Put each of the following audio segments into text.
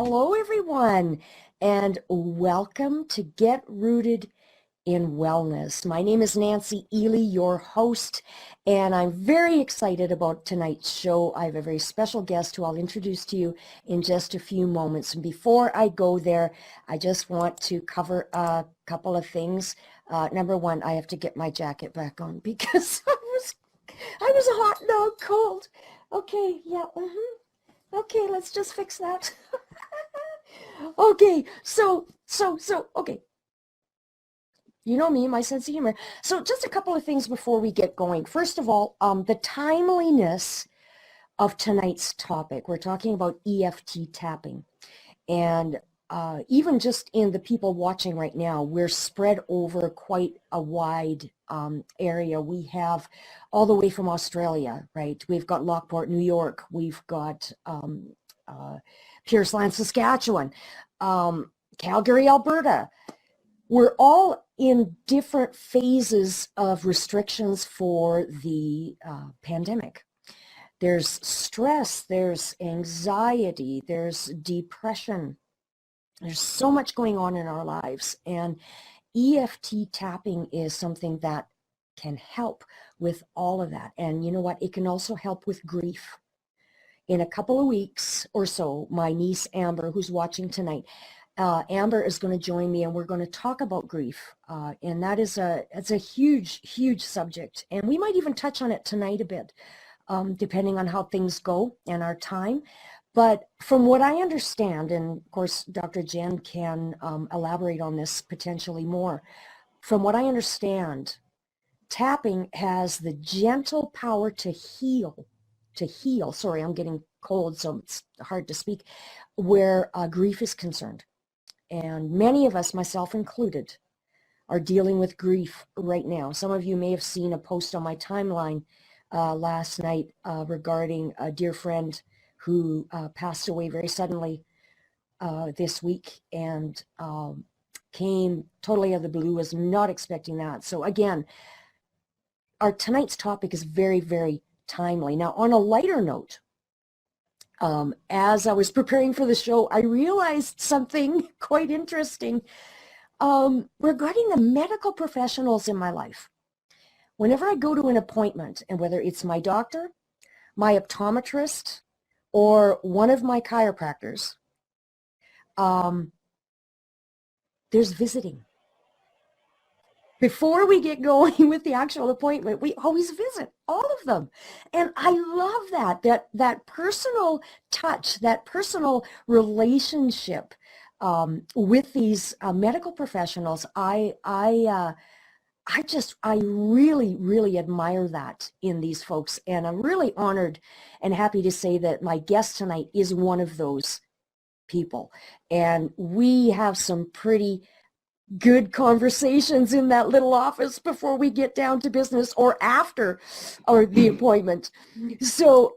Hello, everyone, and welcome to Get Rooted in Wellness. My name is Nancy Ely, your host, and I'm very excited about tonight's show. I have a very special guest who I'll introduce to you in just a few moments. And before I go there, I just want to cover a couple of things. Number one, I have to get my jacket back on because I was hot, now cold. Okay, yeah, Okay, let's just fix that. Okay, okay. You know me, my sense of humor. So just a couple of things before we get going. First of all, the timeliness of tonight's topic. We're talking about EFT tapping. And even just in the people watching right now, we're spread over quite a wide area. We have all the way from Australia, right? We've got Lockport, New York. We've got Pierceland, Saskatchewan, Calgary, Alberta. We're all in different phases of restrictions for the pandemic. There's stress, there's anxiety, there's depression. There's so much going on in our lives, and EFT tapping is something that can help with all of that. And you know what? It can also help with grief. In a couple of weeks or so, my niece Amber, who's watching tonight, Amber is going to join me, and we're going to talk about grief. And it's a huge subject, and we might even touch on it tonight a bit, depending on how things go and our time. But from what I understand, and of course, Dr. Jen can elaborate on this potentially more. From what I understand, tapping has the gentle power to heal. Sorry, I'm getting cold, so it's hard to speak, where grief is concerned. And many of us, myself included, are dealing with grief right now. Some of you may have seen a post on my timeline last night regarding a dear friend who passed away very suddenly this week, and came totally out of the blue, was not expecting that. So again, our tonight's topic is very, very timely. Now, on a lighter note, as I was preparing for the show, I realized something quite interesting regarding the medical professionals in my life. Whenever I go to an appointment, and whether it's my doctor, my optometrist, or one of my chiropractors, there's visiting. Before we get going with the actual appointment, we always visit, all of them. And I love that personal touch, that personal relationship with these medical professionals. I really admire that in these folks. And I'm really honored and happy to say that my guest tonight is one of those people. And we have some pretty good conversations in that little office before we get down to business, or after, or the appointment. So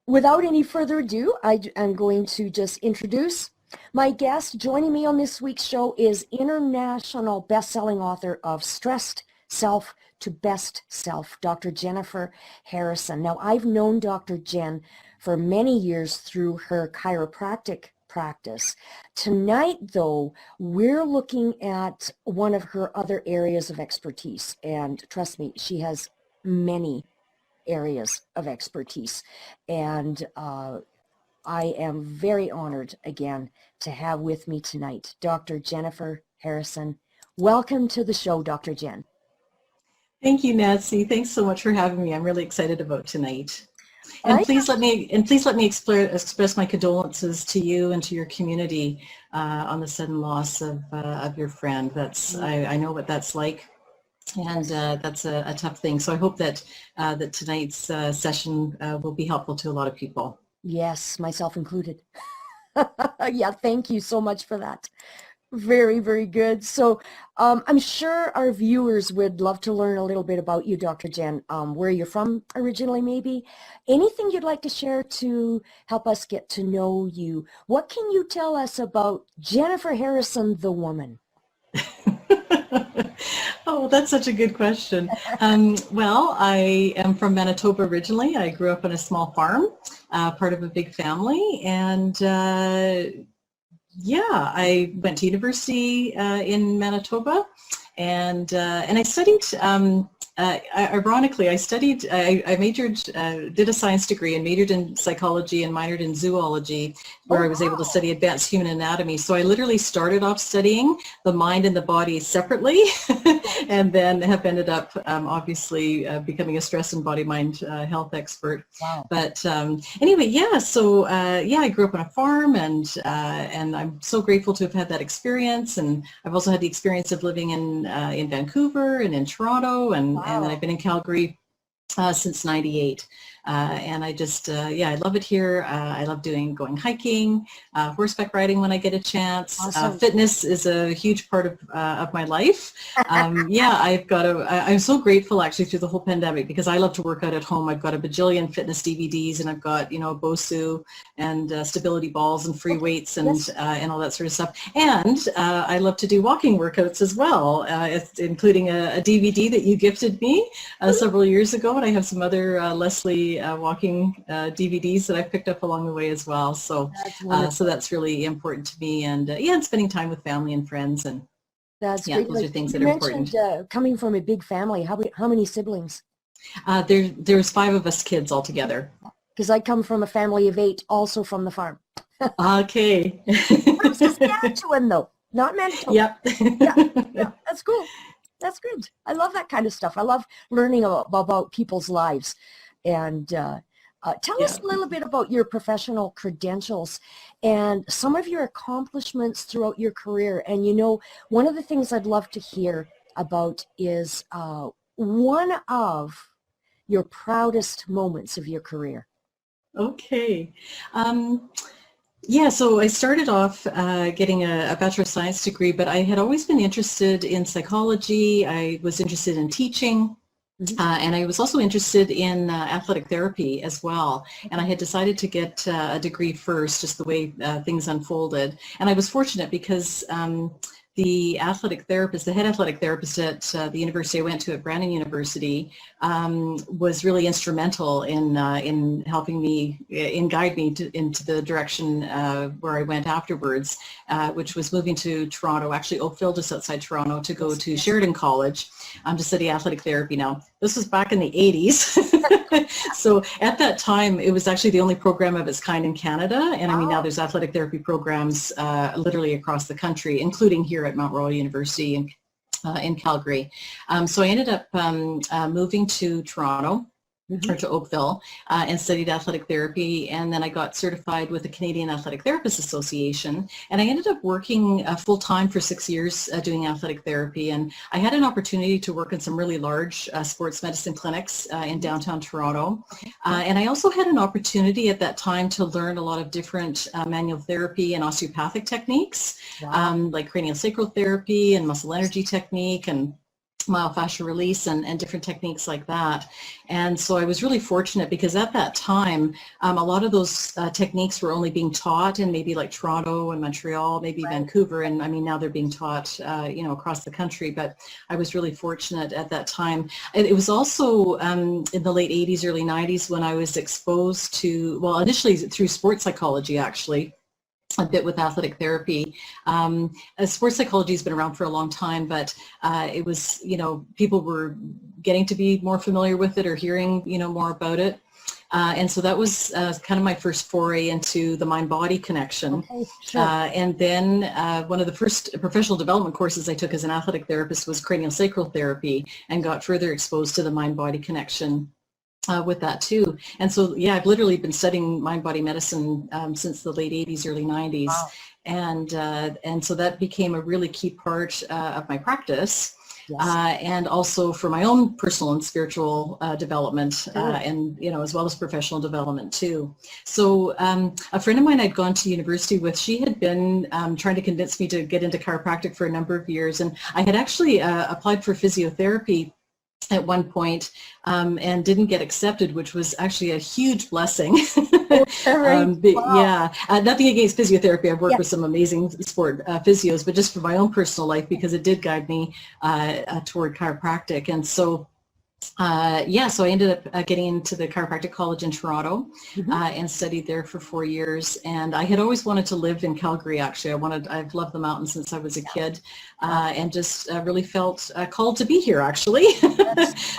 without any further ado, I'm going to just introduce my guest. Joining me on this week's show is international best-selling author of Stressed Self to Best Self, Dr. Jennifer Harrison. Now, I've known Dr. Jen for many years through her chiropractic practice. Tonight, though, we're looking at one of her other areas of expertise. And trust me, she has many areas of expertise. And I am very honored, again, to have with me tonight Dr. Jennifer Harrison. Welcome to the show, Dr. Jen. Thank you, Nancy. Thanks so much for having me. I'm really excited about tonight. And please let me express my condolences to you and to your community on the sudden loss of your friend. I know what that's like, and that's a tough thing. So I hope that that tonight's session will be helpful to a lot of people. Yes, myself included. Yeah, thank you so much for that. Very, very good. So I'm sure our viewers would love to learn a little bit about you, Dr. Jen, where you're from originally, maybe. Anything you'd like to share to help us get to know you? What can you tell us about Jennifer Harrison, the woman? Oh, that's such a good question. Well, I am from Manitoba originally. I grew up on a small farm, part of a big family, and yeah, I went to university in Manitoba, and I studied. Ironically, I majored, did a science degree and majored in psychology and minored in zoology, where Oh, I was able to wow. study advanced human anatomy. So I literally started off studying the mind and the body separately, Right. and then have ended up obviously becoming a stress and body-mind health expert. Wow. But anyway, yeah. So yeah, I grew up on a farm, and I'm so grateful to have had that experience. And I've also had the experience of living in Vancouver and in Toronto, and then I've Wow. been in Calgary since '98. And I just, yeah, I love it here. I love going hiking, horseback riding when I get a chance. Awesome. Fitness is a huge part of my life. Yeah, I'm so grateful actually through the whole pandemic, because I love to work out at home. I've got a bajillion fitness DVDs, and I've got, BOSU and stability balls and free Okay. weights Yes. and all that sort of stuff. And I love to do walking workouts as well, including a DVD that you gifted me several years ago, and I have some other Leslie walking DVDs that I've picked up along the way as well. So, That's so wonderful. that's really important to me, and yeah, and spending time with family and friends, and That's yeah, great. those are things You that are important. mentioned coming from a big family. How many siblings? There's 5 of us kids altogether. Because I come from a family of 8, also from the farm. Okay. From Saskatchewan, though, not Manitoba. Yep. Yeah, yeah, that's cool. That's good. I love that kind of stuff. I love learning about people's lives. And tell Yeah. us a little bit about your professional credentials and some of your accomplishments throughout your career. And one of the things I'd love to hear about is one of your proudest moments of your career. Okay. Yeah, so I started off getting a Bachelor of Science degree, but I had always been interested in psychology. I was interested in teaching. Mhm. And I was also interested in athletic therapy as well. And I Okay. had decided to get a degree first, just the way things unfolded. And I was fortunate because the head athletic therapist at the university I went to at Brandon University, was really instrumental in helping me, guide me into the direction where I went afterwards, which was moving to Toronto, actually Oakville, just outside Toronto, to go Yes, to yes. Sheridan College to study athletic therapy. Now, this was back in the 80s. So at that time, it was actually the only program of its kind in Canada. And I mean, now Wow. there's athletic therapy programs literally across the country, including here at Mount Royal University in Calgary. So I ended up moving to Toronto, or Mhm. to Oakville, and studied athletic therapy. And then I got certified with the Canadian Athletic Therapists Association. And I ended up working full-time for 6 years doing athletic therapy. And I had an opportunity to work in some really large sports medicine clinics in downtown Toronto. Okay. Yeah. And I also had an opportunity at that time to learn a lot of different manual therapy and osteopathic techniques, Wow. like cranial sacral therapy and muscle energy technique and myofascial release and different techniques like that. And so I was really fortunate because at that time, a lot of those techniques were only being taught in maybe like Toronto and Montreal, maybe Right. Vancouver, and I mean now they're being taught, across the country. But I was really fortunate at that time. It was also in the late 80s, early 90s when I was exposed to, well, initially through sports psychology actually, a bit with athletic therapy. Sports psychology has been around for a long time, but it was, people were getting to be more familiar with it or hearing, more about it. And so that was kind of my first foray into the mind-body connection. Okay. Sure. And then one of the first professional development courses I took as an athletic therapist was cranial sacral therapy, and got further exposed to the mind-body connection with that too. And so, yeah, I've literally been studying mind-body medicine since the late 80s, early 90s. Wow. And so that became a really key part of my practice. Yes. And also for my own personal and spiritual development, Sure. and as well as professional development too. So a friend of mine I'd gone to university with, she had been trying to convince me to get into chiropractic for a number of years, and I had actually applied for physiotherapy at one point, and didn't get accepted, which was actually a huge blessing. Wow. Yeah, nothing against physiotherapy. I've worked with some amazing sport physios, but just for my own personal life, because it did guide me toward chiropractic. And so yeah, so I ended up getting into the chiropractic college in Toronto and studied there for 4 years. And I had always wanted to live in Calgary, actually. I've loved the mountains since I was a kid, and just really felt called to be here, actually.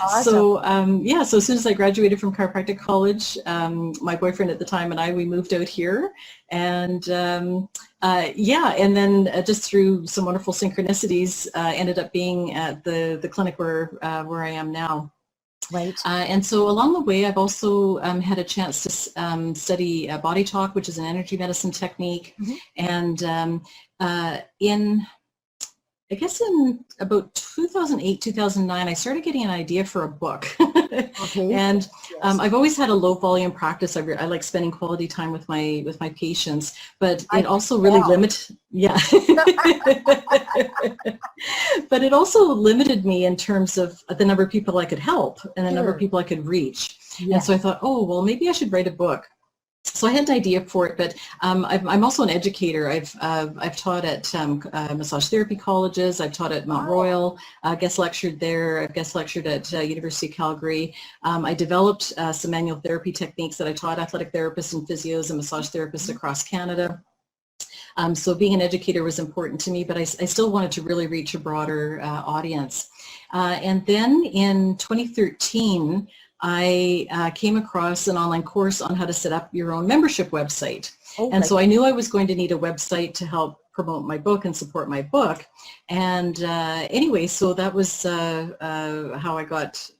Awesome. So yeah, so as soon as I graduated from chiropractic college, my boyfriend at the time and we moved out here. And yeah, and then just through some wonderful synchronicities, ended up being at the clinic where I am now. Right. And so along the way, I've also had a chance to study body talk, which is an energy medicine technique. And I guess in about 2008, 2009, I started getting an idea for a book. And I've always had a low volume practice. I like spending quality time with my patients, but it also really limited, but it also limited me in terms of the number of people I could help and the number of people I could reach. And so I thought, oh, well, maybe I should write a book. So I had an idea for it, but I'm also an educator. I've taught at massage therapy colleges. I've taught at Mount Royal, guest lectured there. I've guest lectured at University of Calgary. I developed some manual therapy techniques that I taught athletic therapists and physios and massage therapists across Canada. So being an educator was important to me, but I still wanted to really reach a broader audience. And then in 2013, I came across an online course on how to set up your own membership website. And so I knew I was going to need a website to help promote my book and support my book. And anyway, so that was how I got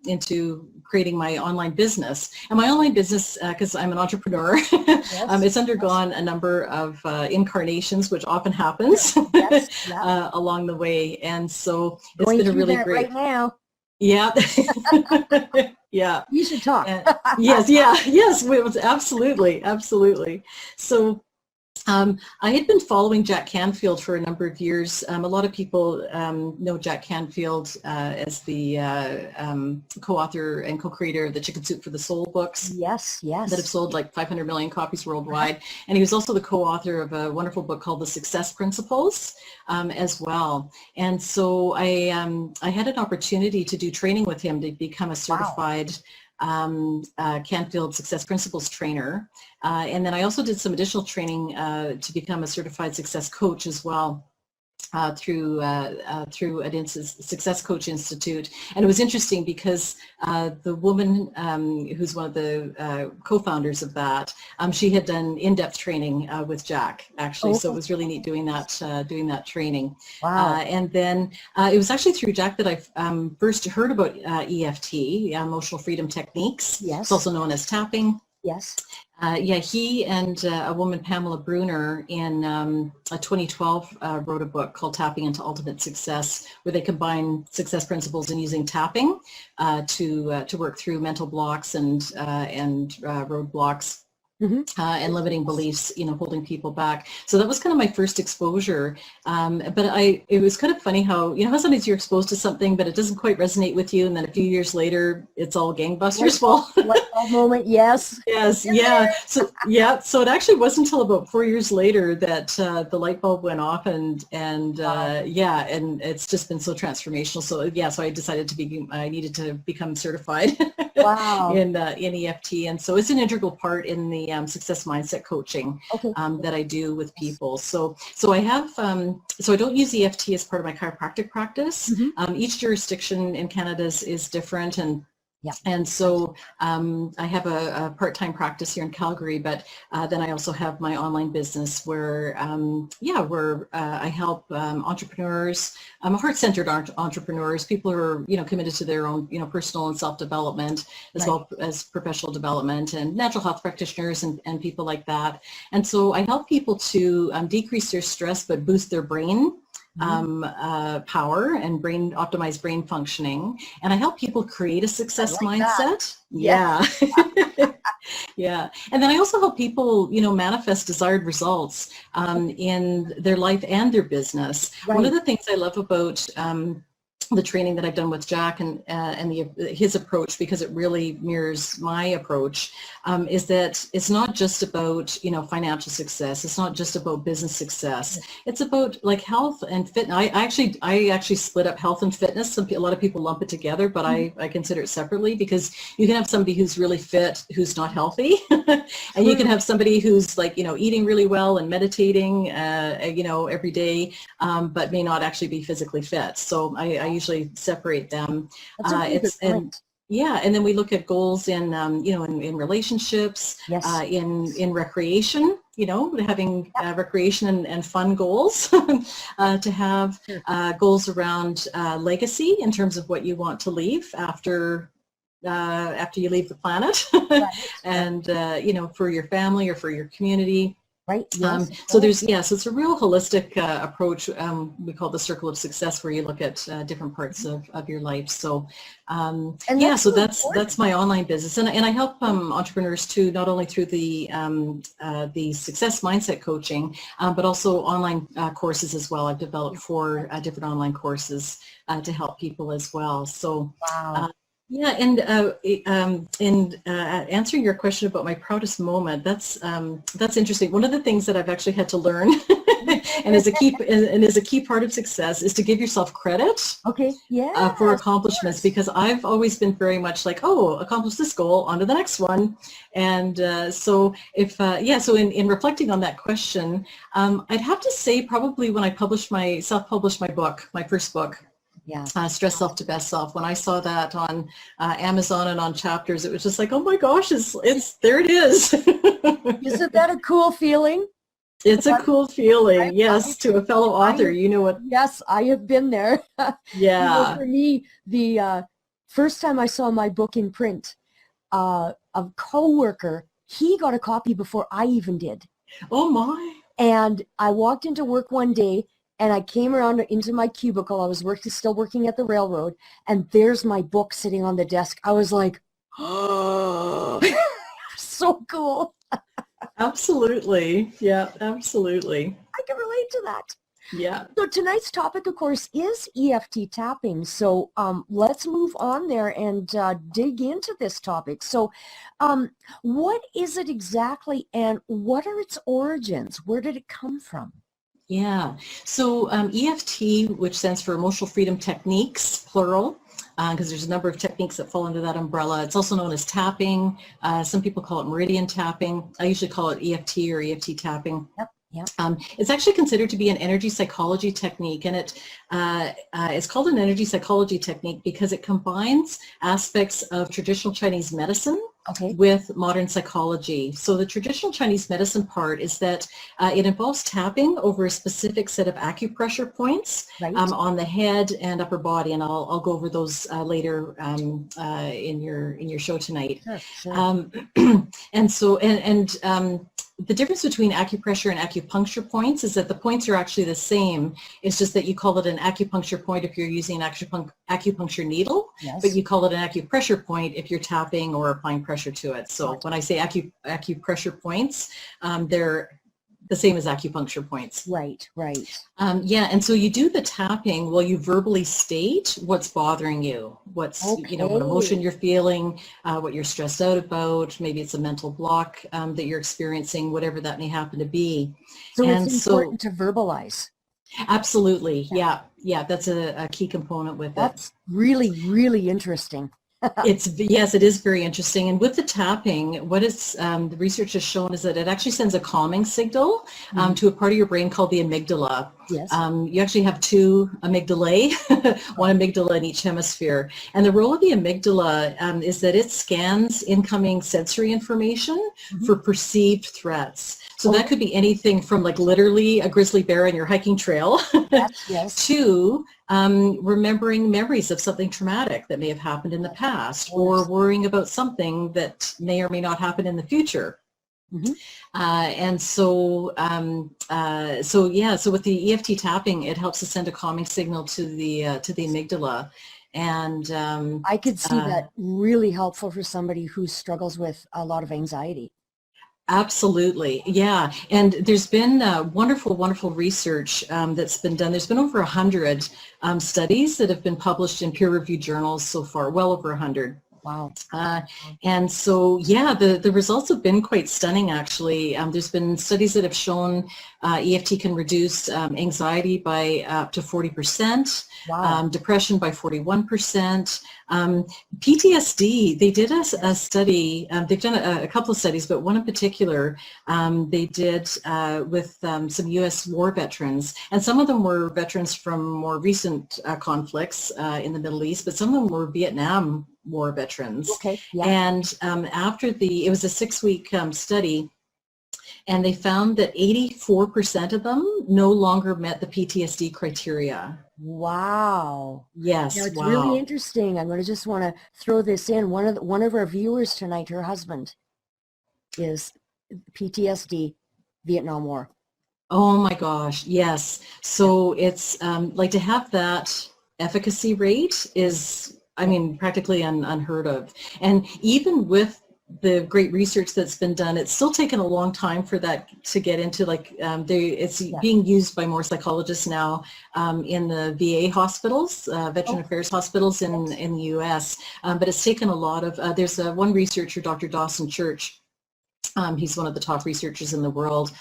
into creating my online business. And my online business, because I'm an entrepreneur, it's undergone a number of incarnations, which often happens along the way. And so it's been a really great... right now. Yeah. Yeah. You should talk. Yes, absolutely. So I had been following Jack Canfield for a number of years. A lot of people know Jack Canfield as the co-author and co-creator of the Chicken Soup for the Soul books. Yes. That have sold like 500 million copies worldwide. And he was also the co-author of a wonderful book called The Success Principles as well. And so I had an opportunity to do training with him to become a certified Canfield Success Principles trainer. And then I also did some additional training to become a certified success coach as well. Through Success Coach Institute. And it was interesting because the woman who's one of the co-founders of that, she had done in-depth training with Jack, actually. So it was really neat doing that training. Wow. And then it was actually through Jack that I first heard about EFT, Emotional Freedom Techniques. Yes. It's also known as tapping. Yes. Yeah, he and a woman, Pamela Bruner, in 2012 wrote a book called Tapping into Ultimate Success, where they combine success principles and using tapping to work through mental blocks and roadblocks. And limiting beliefs, holding people back. So that was kind of my first exposure. But it was kind of funny how, how sometimes you're exposed to something, but it doesn't quite resonate with you. And then a few years later, it's all gangbusters. Light bulb moment, yes. Yes, yeah. So it actually wasn't until about 4 years later that the light bulb went off and yeah, and it's just been so transformational. So yeah, so I decided I needed to become certified. Wow. in EFT, and so it's an integral part in the success mindset coaching that I do with people. So I have so I don't use EFT as part of my chiropractic practice. Each jurisdiction in Canada is different, and so I have a part-time practice here in Calgary, but then I also have my online business where I help entrepreneurs, heart-centered entrepreneurs, people who are committed to their own personal and self-development, as well as professional development, and natural health practitioners and people like that. And so I help people to decrease their stress but boost their brain power and optimize brain functioning, and I help people create a success mindset. Yeah. Yeah. And then I also help people, manifest desired results in their life and their business. One of the things I love about the training that I've done with Jack and his approach, because it really mirrors my approach, is that it's not just about, you know, financial success. It's not just about business success. It's about like health and fitness. I actually split up health and fitness. A lot of people lump it together, but I consider it separately, because you can have somebody who's really fit who's not healthy, and you can have somebody who's like, you know, eating really well and meditating, you know, every day, but may not actually be physically fit. So I usually separate them. That's a really good point. And then we look at goals in, you know, in relationships, Yes. in recreation, you know, having recreation and fun goals, to have goals around legacy in terms of what you want to leave after you leave the planet, and you know, for your family or for your community. Right. Yes. So so it's a real holistic approach. We call the circle of success, where you look at different parts of your life. So so that's my online business, and I help entrepreneurs too, not only through the success mindset coaching, but also online courses as well. I've developed 4 different online courses to help people as well. So. Wow. And answering your question about my proudest moment, that's interesting. One of the things that I've actually had to learn, and is a key part of success, is to give yourself credit. Okay. Yeah. For accomplishments, because I've always been very much like, oh, accomplish this goal, on to the next one. And so if so in reflecting on that question, I'd have to say probably when I self-published my book, my first book. Yeah. Stress Self to Best Self. When I saw that on Amazon and on Chapters, it was just like, oh my gosh, it's there it is. Isn't that a cool feeling? It's a cool feeling, yes, to a fellow author. You know what? Yes, I have been there. Yeah. You know, for me, the first time I saw my book in print, a coworker, he got a copy before I even did. Oh my. And I walked into work one day, and I came around into my cubicle. I was still working at the railroad, and there's my book sitting on the desk. I was like, oh, so cool. Absolutely. Yeah, absolutely. I can relate to that. Yeah. So tonight's topic, of course, is EFT tapping. So let's move on there and dig into this topic. So what is it exactly, and what are its origins? Where did it come from? Yeah, so EFT, which stands for Emotional Freedom Techniques, plural, because there's a number of techniques that fall under that umbrella. It's also known as tapping. Some people call it meridian tapping. I usually call it EFT or EFT tapping. Yep. Yeah. It's actually considered to be an energy psychology technique, and it's called an energy psychology technique because it combines aspects of traditional Chinese medicine with modern psychology. So the traditional Chinese medicine part is that it involves tapping over a specific set of acupressure points on the head and upper body, and I'll go over those later in your show tonight. Sure. And the difference between acupressure and acupuncture points is that the points are actually the same. It's just that you call it an acupuncture point if you're using an acupuncture needle, but you call it an acupressure point if you're tapping or applying pressure to it. So when I say acupressure points, they're the same as acupuncture points. Right. And so you do the tapping while you verbally state what's bothering you, what's, you know, what emotion you're feeling, what you're stressed out about, maybe it's a mental block that you're experiencing, whatever that may happen to be. So it's important to verbalize. Absolutely. Yeah, that's a key component with That's it. That's really, really interesting. Yes, it is very interesting. And with the tapping, what the research has shown is that it actually sends a calming signal to a part of your brain called the amygdala. Yes. You actually have 2 amygdalae, one amygdala in each hemisphere. And the role of the amygdala is that it scans incoming sensory information for perceived threats. So that could be anything from like literally a grizzly bear on your hiking trail to remembering memories of something traumatic that may have happened in the past, or worrying about something that may or may not happen in the future. So with the EFT tapping, it helps to send a calming signal to the amygdala. And I could see that really helpful for somebody who struggles with a lot of anxiety. Absolutely, yeah. And there's been wonderful, wonderful research that's been done. There's been over 100 studies that have been published in peer-reviewed journals so far, well over 100. Wow. And so, yeah, the results have been quite stunning, actually. There's been studies that have shown EFT can reduce anxiety by up to 40%, Wow. depression by 41%. PTSD, they did a study, they've done a couple of studies, but one in particular they did with some U.S. war veterans. And some of them were veterans from more recent conflicts in the Middle East, but some of them were Vietnam War veterans. Okay. Yeah. And after it was a 6-week study, and they found that 84% of them no longer met the PTSD criteria. Wow. Yes, Now, it's wow. really interesting. I'm going to just want to throw this in. One of our viewers tonight, her husband is PTSD, Vietnam War. Oh my gosh, yes. So it's like to have that efficacy rate is, I mean, practically unheard of. And even with the great research that's been done, it's still taken a long time for that to get into, like, it's being used by more psychologists now in the VA hospitals, Veteran Affairs hospitals in the US. But it's taken a lot of, there's one researcher, Dr. Dawson Church. He's one of the top researchers in the world.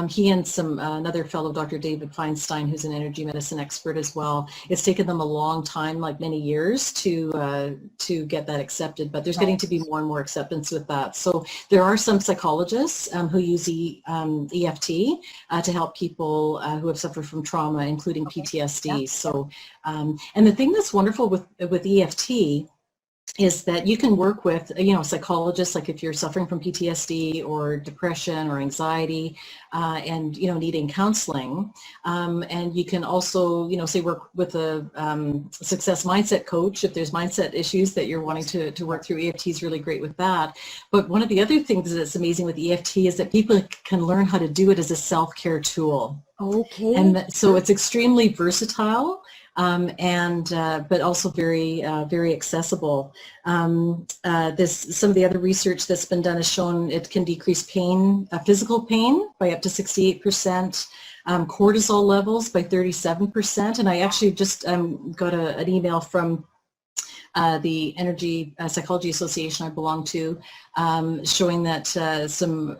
He and another fellow, Dr. David Feinstein, who's an energy medicine expert as well. It's taken them a long time, like many years, to get that accepted, but there's getting to be more and more acceptance with that. So there are some psychologists who use EFT to help people who have suffered from trauma, including PTSD. So, and the thing that's wonderful with EFT is that you can work with, psychologists, like if you're suffering from PTSD or depression or anxiety and, needing counseling. And you can also, say work with a success mindset coach if there's mindset issues that you're wanting to work through. EFT is really great with that. But one of the other things that's amazing with EFT is that people can learn how to do it as a self-care tool. Okay. And so it's extremely versatile. But also very accessible. Some of the other research that's been done has shown it can decrease pain, physical pain, by up to 68%, cortisol levels by 37%, and I actually just got an email from the Energy Psychology Association I belong to, showing that some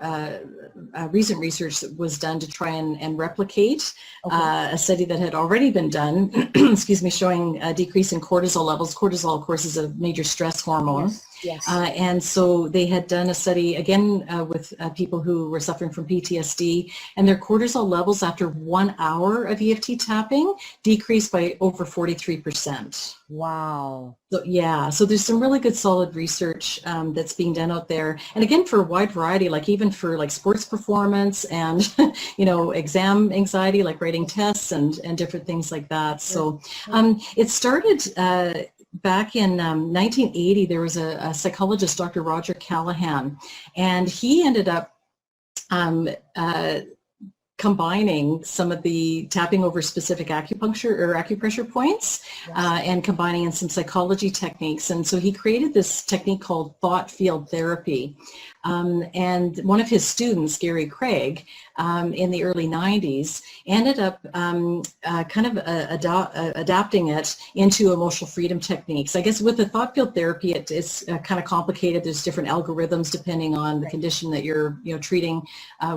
recent research was done to try and replicate a study that had already been done, excuse me, showing a decrease in cortisol levels. Cortisol, of course, is a major stress hormone. Yes. And so they had done a study, again, with people who were suffering from PTSD, and their cortisol levels after 1 hour of EFT tapping decreased by over 43%. Wow. So, yeah, so there's some really good solid research that's being done out there. And again, for a wide variety, like even for like sports performance and, exam anxiety, like writing tests and different things like that. So it started back in 1980, there was a psychologist, Dr. Roger Callahan, and he ended up combining some of the tapping over specific acupuncture or acupressure points and combining in some psychology techniques. And so he created this technique called thought field therapy. And one of his students, Gary Craig, in the early 90s, ended up adapting it into emotional freedom techniques. I guess with the thought field therapy, it's kind of complicated. There's different algorithms depending on the condition that you're treating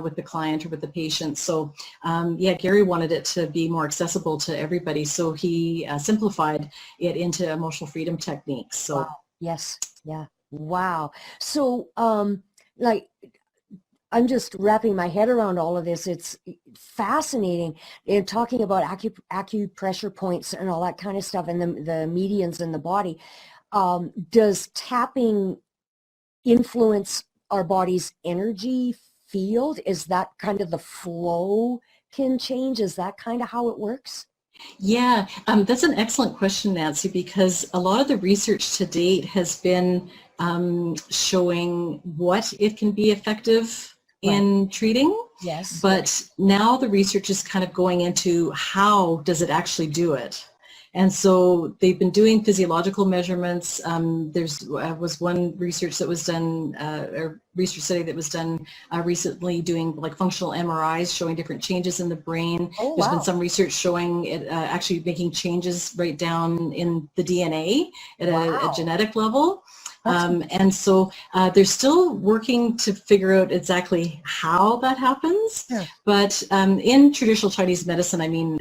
with the client or with the patient. So Gary wanted it to be more accessible to everybody, so he simplified it into emotional freedom techniques. So wow. Yes. Yeah. Wow. So I'm just wrapping my head around all of this. It's fascinating in talking about acupressure points and all that kind of stuff, and the medians in the body. Does tapping influence our body's energy field? Is that kind of the flow can change? Is that kind of how it works? Yeah, that's an excellent question, Nancy, because a lot of the research to date has been showing what it can be effective in treating. Yes. But now the research is kind of going into how does it actually do it? And so they've been doing physiological measurements. There's was one research that was done, or research study that was done recently, doing like functional MRIs showing different changes in the brain. Oh, There's wow. been some research showing it actually making changes right down in the DNA at a genetic level. And so they're still working to figure out exactly how that happens. Yeah. But in traditional Chinese medicine, I mean,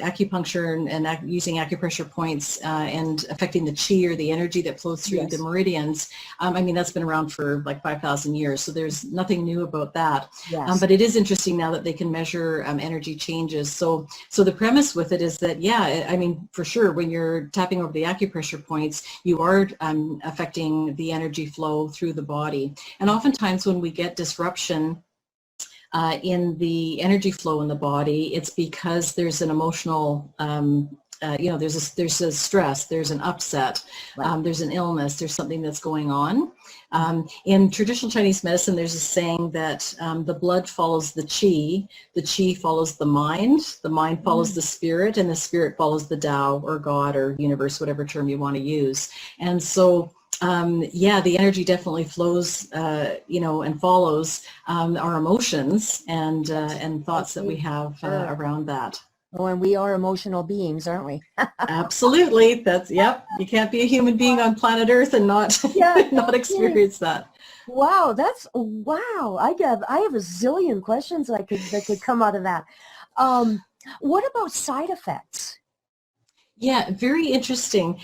acupuncture and using acupressure points and affecting the qi, or the energy that flows through Yes. the meridians, I mean, that's been around for like 5,000 years. So there's nothing new about that. Yes. But it is interesting now that they can measure energy changes. So the premise with it is that, yeah, I mean, for sure, when you're tapping over the acupressure points, you are affecting the energy flow through the body. And oftentimes when we get disruption in the energy flow in the body, it's because there's an emotional, you know, there's a stress, there's an upset, Right. there's an illness, there's something that's going on. In traditional Chinese medicine, there's a saying that the blood follows the qi follows the mind follows the spirit, and the spirit follows the Tao, or God, or universe, whatever term you want to use. And so yeah, the energy definitely flows, you know, and follows our emotions and thoughts that we have around that. Oh, and we are emotional beings, aren't we? Absolutely. That's, yep. You can't be a human being on planet Earth and not, not experience that. Wow, wow. I have a zillion questions that could come out of that. What about side effects? Yeah, very interesting.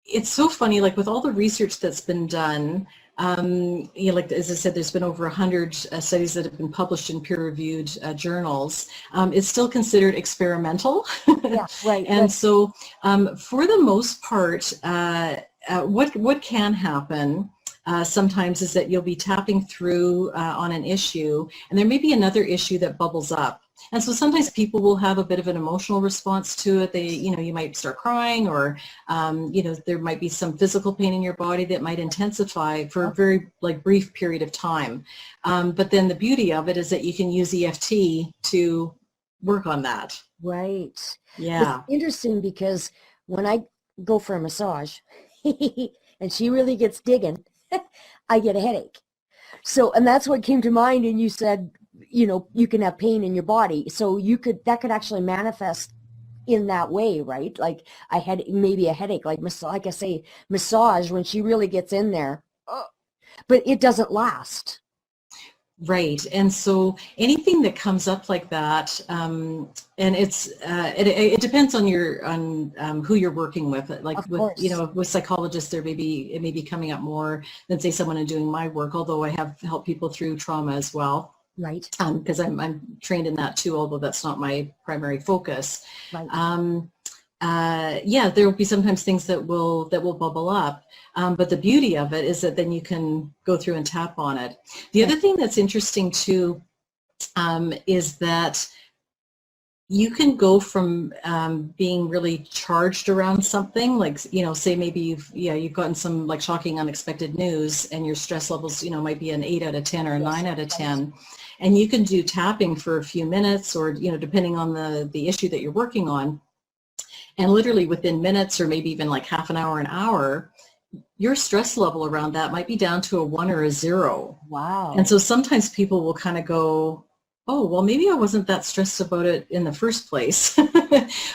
It's so funny, like with all the research that's been done, you know, like as I said, there's been over 100 studies that have been published in peer-reviewed journals. It's still considered experimental. Yeah, right. And so for the most part, what can happen sometimes is that you'll be tapping through on an issue, and there may be another issue that bubbles up. And so sometimes people will have a bit of an emotional response to it. They, you know, you might start crying, or, you know, there might be some physical pain in your body that might intensify for a very like brief period of time. But then the beauty of it is that you can use EFT to work on that. Right. Yeah. It's interesting because when I go for a massage and she really gets digging, I get a headache. So, and that's what came to mind. And you said, you know, you can have pain in your body. So that could actually manifest in that way, right? Like I had maybe a headache, like I say, massage when she really gets in there, but it doesn't last. Right. And so anything that comes up like that, and it's it depends on who you're working with. Like you know, with psychologists, it may be coming up more than say someone doing my work, although I have helped people through trauma as well. Right. Because I'm trained in that too, although that's not my primary focus. Right. Yeah, there will be sometimes things that will bubble up, but the beauty of it is that then you can go through and tap on it. The other thing that's interesting too is that you can go from being really charged around something, like, you know, say maybe you've gotten some like shocking, unexpected news, and your stress levels, you know, might be an 8 out of 10 or a 9 out of 10. And you can do tapping for a few minutes, or, you know, depending on the issue that you're working on. And literally within minutes, or maybe even like half an hour, your stress level around that might be down to a 1 or a 0. Wow. And so sometimes people will kind of go, oh, well, maybe I wasn't that stressed about it in the first place.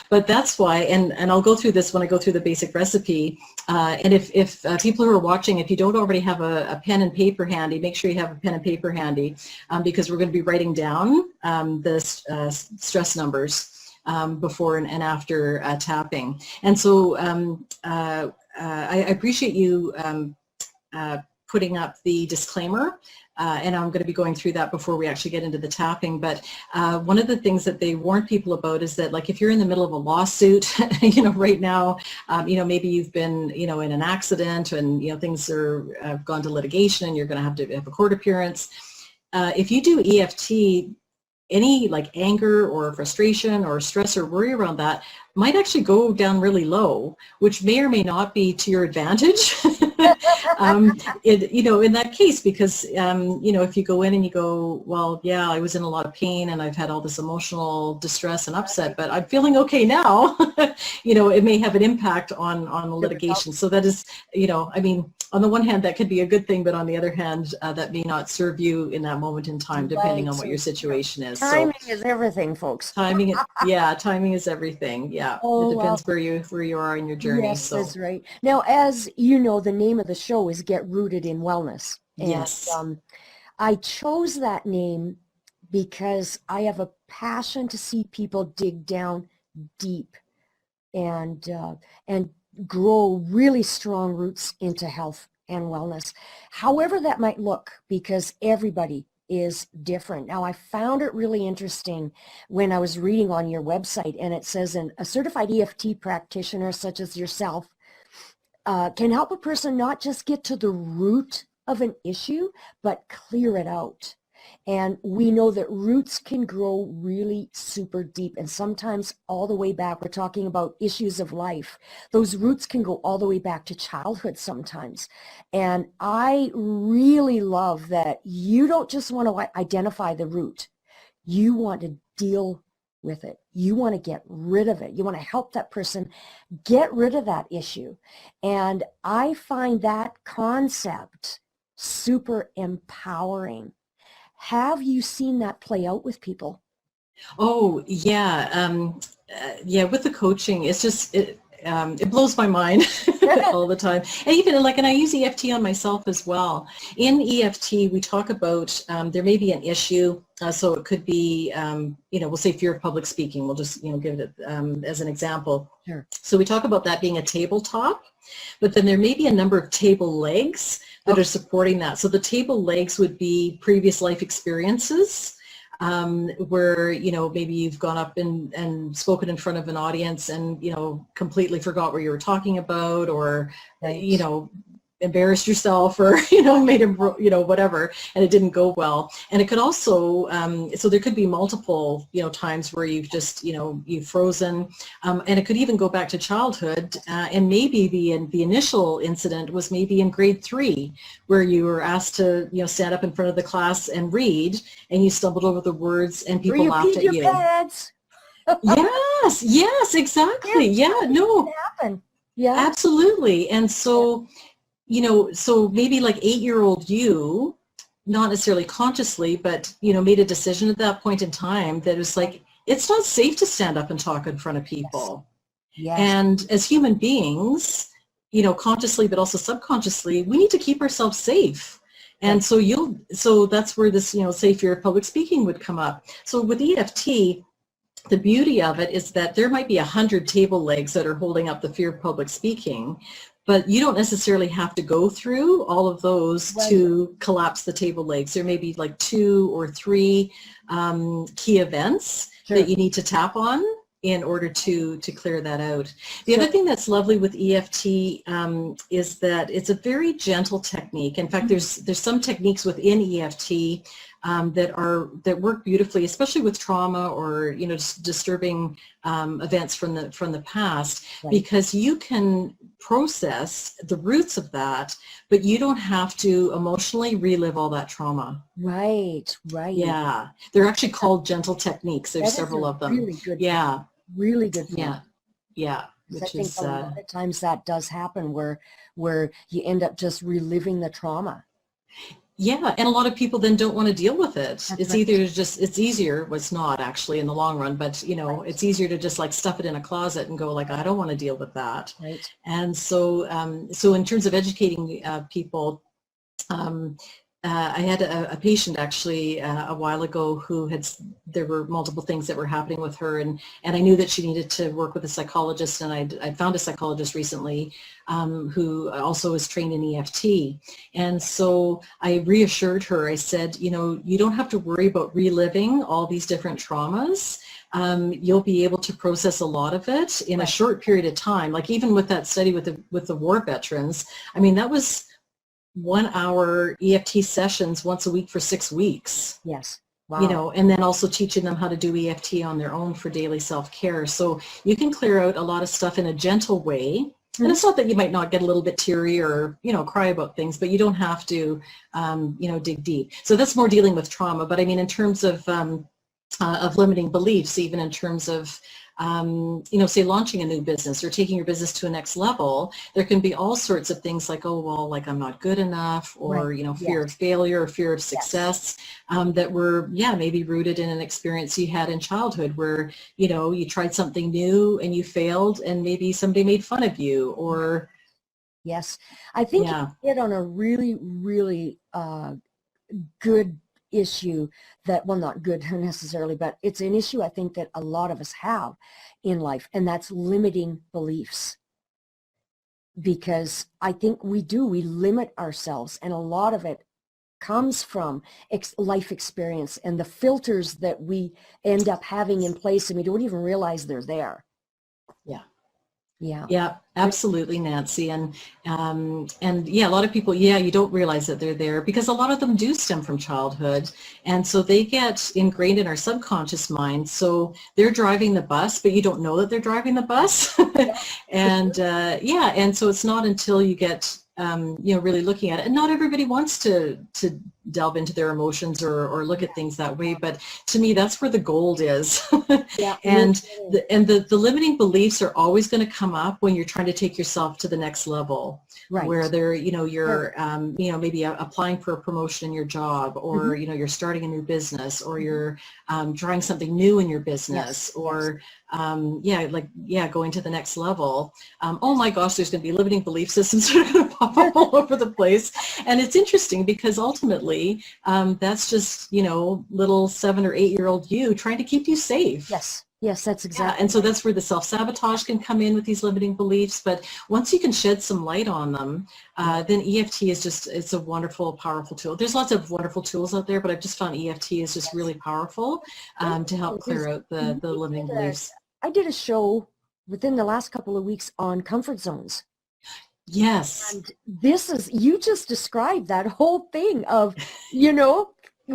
But that's why, and I'll go through this when I go through the basic recipe. And if people who are watching, if you don't already have a pen and paper handy, make sure you have a pen and paper handy, because we're going to be writing down the stress numbers before and after tapping. And so I appreciate you putting up the disclaimer, and I'm going to be going through that before we actually get into the tapping. But one of the things that they warn people about is that, like, if you're in the middle of a lawsuit, you know, right now, you know, maybe you've been, you know, in an accident, and, you know, things have gone to litigation, and you're going to have a court appearance. If you do EFT, any like anger or frustration or stress or worry around that might actually go down really low, which may or may not be to your advantage. In that case, because, if you go in and you go, well, yeah, I was in a lot of pain and I've had all this emotional distress and upset, but I'm feeling okay now, it may have an impact on the litigation. So that is, on the one hand, that could be a good thing, but on the other hand, that may not serve you in that moment in time, depending on what your situation is. Timing is everything, folks. Timing is everything. Yeah, it depends where you are in your journey. Yes, that's right. Now, as you know, the name of the show is Get Rooted in Wellness. Yes. And I chose that name because I have a passion to see people dig down deep and grow really strong roots into health and wellness, however that might look, because everybody is different. Now, I found it really interesting when I was reading on your website, and it says a certified EFT practitioner such as yourself can help a person not just get to the root of an issue, but clear it out. And we know that roots can grow really super deep, and sometimes all the way back. We're talking about issues of life. Those roots can go all the way back to childhood sometimes. And I really love that you don't just want to identify the root. You want to deal with it. You want to get rid of it. You want to help that person get rid of that issue. And I find that concept super empowering. Have you seen that play out with people? Oh, yeah. With the coaching, it's just, it blows my mind all the time. And even and I use EFT on myself as well. In EFT, we talk about, there may be an issue. So it could be, we'll say fear of public speaking. We'll just, give it as an example. Sure. So we talk about that being a tabletop, but then there may be a number of table legs that are supporting that. So the table legs would be previous life experiences, where, maybe you've gone up and spoken in front of an audience and, completely forgot what you were talking about, or, Right. Embarrassed yourself, or, made him, whatever, and it didn't go well. And it could also, so there could be multiple, times where you've just, you've frozen, and it could even go back to childhood, and maybe the initial incident was maybe in grade 3, where you were asked to, stand up in front of the class and read, and you stumbled over the words and people laughed at you. Pads. Yes, exactly. Yeah, no. It happened. Yeah. Absolutely. And so, so maybe like 8-year-old you, not necessarily consciously, but, made a decision at that point in time that was like, it's not safe to stand up and talk in front of people. Yes. And as human beings, consciously, but also subconsciously, we need to keep ourselves safe. And so that's where this, say fear of public speaking would come up. So with EFT, the beauty of it is that there might be 100 table legs that are holding up the fear of public speaking, but you don't necessarily have to go through all of those to collapse the table legs. There may be like 2 or 3 key events that you need to tap on in order to clear that out. The other thing that's lovely with EFT is that it's a very gentle technique. In fact, there's some techniques within EFT that work beautifully, especially with trauma or disturbing events from the past, because you can process the roots of that, but you don't have to emotionally relive all that trauma. Right. Yeah, they're actually called gentle techniques. There's several of them. Really good. Yeah. Really good. Yeah. I think a lot of times that does happen where you end up just reliving the trauma. Yeah, and a lot of people then don't want to deal with it. It's either it's easier, well, it's not actually in the long run, but it's easier to just like stuff it in a closet and go like, I don't want to deal with that. Right. And so, so in terms of educating people, I had a patient actually a while ago who there were multiple things that were happening with her, and I knew that she needed to work with a psychologist, and I found a psychologist recently who also is trained in EFT. And so I reassured her, I said, you don't have to worry about reliving all these different traumas. You'll be able to process a lot of it in a short period of time. Like even with that study with the war veterans, I mean, that was 1-hour EFT sessions once a week for 6 weeks. Yes. Wow. And then also teaching them how to do EFT on their own for daily self-care. So you can clear out a lot of stuff in a gentle way, And it's not that you might not get a little bit teary or, cry about things, but you don't have to, dig deep. So that's more dealing with trauma. But I mean, in terms of limiting beliefs, even in terms of, say launching a new business or taking your business to a next level, there can be all sorts of things like, oh, well, like I'm not good enough, or, Right. fear of failure or fear of Yes. success, that were, maybe rooted in an experience you had in childhood where, you tried something new and you failed and maybe somebody made fun of you or. Yes. I think you hit on a really, really good issue that, well, not good necessarily, but it's an issue I think that a lot of us have in life, and that's limiting beliefs. Because I think we limit ourselves, and a lot of it comes from life experience and the filters that we end up having in place, and we don't even realize they're there. Yeah. Yeah. Yeah, absolutely, Nancy. And yeah, a lot of people, you don't realize that they're there because a lot of them do stem from childhood. And so they get ingrained in our subconscious mind. So they're driving the bus, but you don't know that they're driving the bus. And and so it's not until you get, really looking at it. And not everybody wants to delve into their emotions or look at things that way. But to me, that's where the gold is. And the limiting beliefs are always going to come up when you're trying to take yourself to the next level, Right. where they're, you're, maybe applying for a promotion in your job, or, you're starting a new business, or you're trying something new in your business, or going to the next level. Oh my gosh, there's going to be limiting belief systems that are going to pop up all over the place. And it's interesting because ultimately that's just, little 7 or 8 year old you trying to keep you safe. Yes, that's exactly. And so that's where the self-sabotage can come in with these limiting beliefs. But once you can shed some light on them, then EFT is it's a wonderful, powerful tool. There's lots of wonderful tools out there, but I've just found EFT is just really powerful to help clear out the limiting beliefs. I did a show within the last couple of weeks on comfort zones. Yes. And you just described that whole thing of,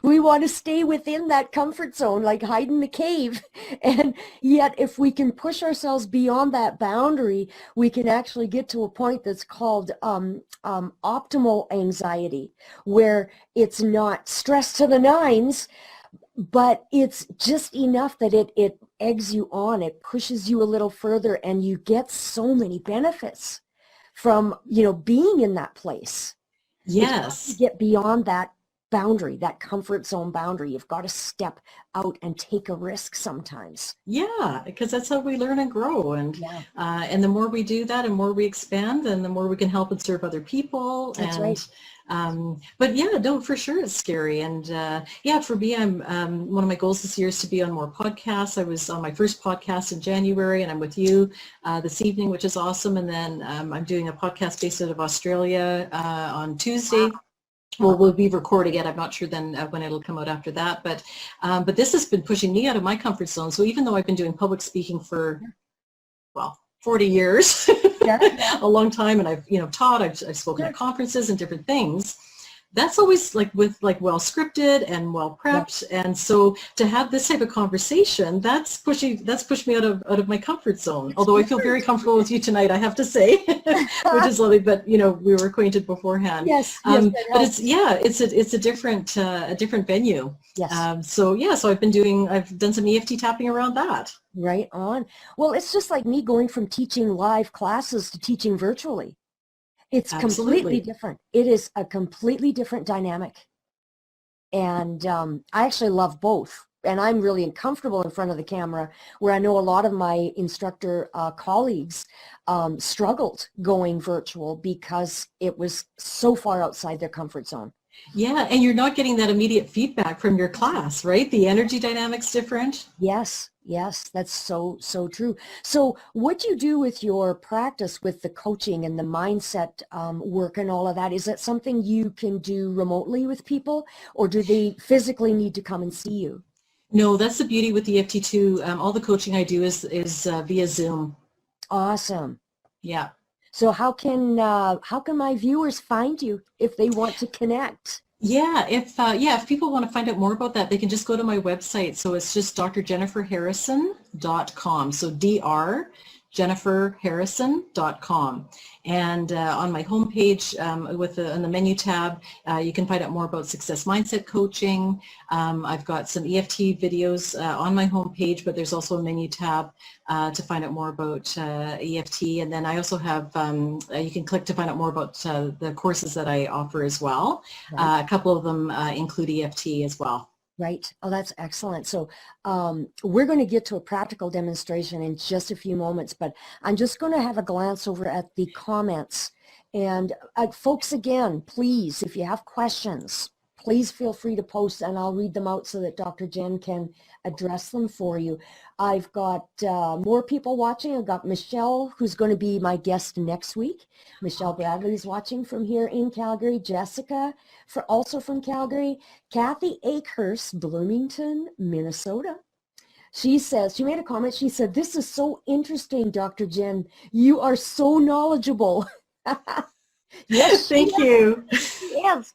we want to stay within that comfort zone, like hide in the cave. And yet if we can push ourselves beyond that boundary, we can actually get to a point that's called optimal anxiety, where it's not stress to the nines, but it's just enough that it eggs you on, it pushes you a little further, and you get so many benefits from, being in that place. Yes. You get beyond that boundary, that comfort zone boundary. You've got to step out and take a risk sometimes. Yeah, because that's how we learn and grow. And the more we do that and more we expand, then the more we can help and serve other people. That's right. But no, for sure it's scary. And for me, I'm one of my goals this year is to be on more podcasts. I was on my first podcast in January, and I'm with you this evening, which is awesome. And then I'm doing a podcast based out of Australia on Tuesday. Well, we'll be recording it. I'm not sure then when it'll come out after that. But this has been pushing me out of my comfort zone. So even though I've been doing public speaking for, 40 years, a long time, and I've taught, I've spoken at conferences and different things. That's always well scripted and well prepped, and so to have this type of conversation, that's pushed me out of my comfort zone. Although I feel very comfortable with you tonight, I have to say, which is lovely. But we were acquainted beforehand. But it's a different venue. Yes. So I've done some EFT tapping around that. Right on. Well, it's just like me going from teaching live classes to teaching virtually. It's completely different. It is a completely different dynamic. And I actually love both. And I'm really uncomfortable in front of the camera, where I know a lot of my instructor colleagues struggled going virtual because it was so far outside their comfort zone. Yeah, and you're not getting that immediate feedback from your class, right? The energy dynamic's different. Yes, that's so true. So what do you do with your practice with the coaching and the mindset work and all of that? Is that something you can do remotely with people, or do they physically need to come and see you? No, that's the beauty with the EFT too. All the coaching I do is via Zoom. Awesome. Yeah. So how can my viewers find you if they want to connect? Yeah, if people want to find out more about that, they can just go to my website. So it's just drjenniferharrison.com. So jenniferharrison.com. And on my homepage, on the menu tab, you can find out more about success mindset coaching. I've got some EFT videos on my homepage, but there's also a menu tab to find out more about EFT. And then I also have, you can click to find out more about the courses that I offer as well. Right. A couple of them include EFT as well. Right. Oh, that's excellent. So we're going to get to a practical demonstration in just a few moments, but I'm just going to have a glance over at the comments. And folks, again, please, if you have questions, please feel free to post and I'll read them out so that Dr. Jen can address them for you. I've got more people watching. I've got Michelle, who's going to be my guest next week. Michelle Bradley is watching from here in Calgary. Jessica, also from Calgary. Kathy Akehurst, Bloomington, Minnesota. She says, she made a comment, she said, "This is so interesting, Dr. Jen. You are so knowledgeable." Yes. Thank you. Yes.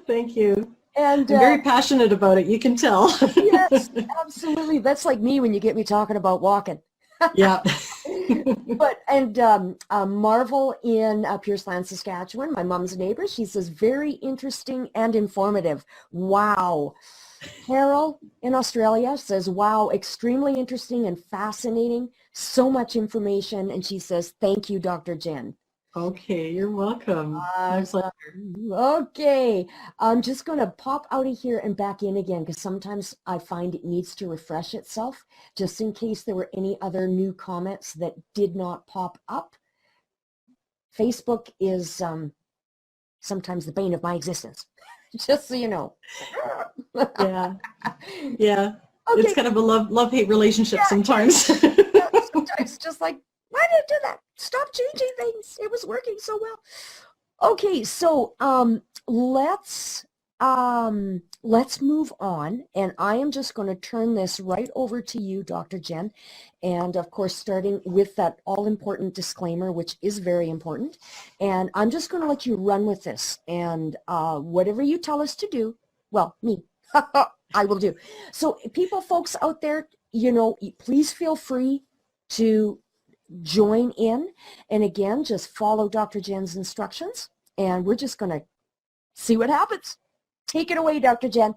Thank you. And I'm very passionate about it, you can tell. Yes, absolutely. That's like me when you get me talking about walking. Yeah. Marvel in Pierceland, Saskatchewan, my mom's neighbor, she says, "Very interesting and informative." Wow. Carol in Australia says, "Wow, extremely interesting and fascinating. So much information." And she says, "Thank you, Dr. Jen." Okay, you're welcome. My pleasure. Okay, I'm just going to pop out of here and back in again because sometimes I find it needs to refresh itself just in case there were any other new comments that did not pop up. Facebook is sometimes the bane of my existence, just so you know. Yeah, yeah. Okay. It's kind of a love-hate relationship sometimes. Yeah, sometimes just like, why did it do that? Stop changing things. It was working so well. Okay, so let's move on, and I am just going to turn this right over to you, Dr. Jen, and of course starting with that all-important disclaimer, which is very important, and I'm just going to let you run with this, and whatever you tell us to do, well, me, I will do. So folks out there, you know, please feel free to join in, and again, just follow Dr. Jen's instructions, and we're just going to see what happens. Take it away, Dr. Jen.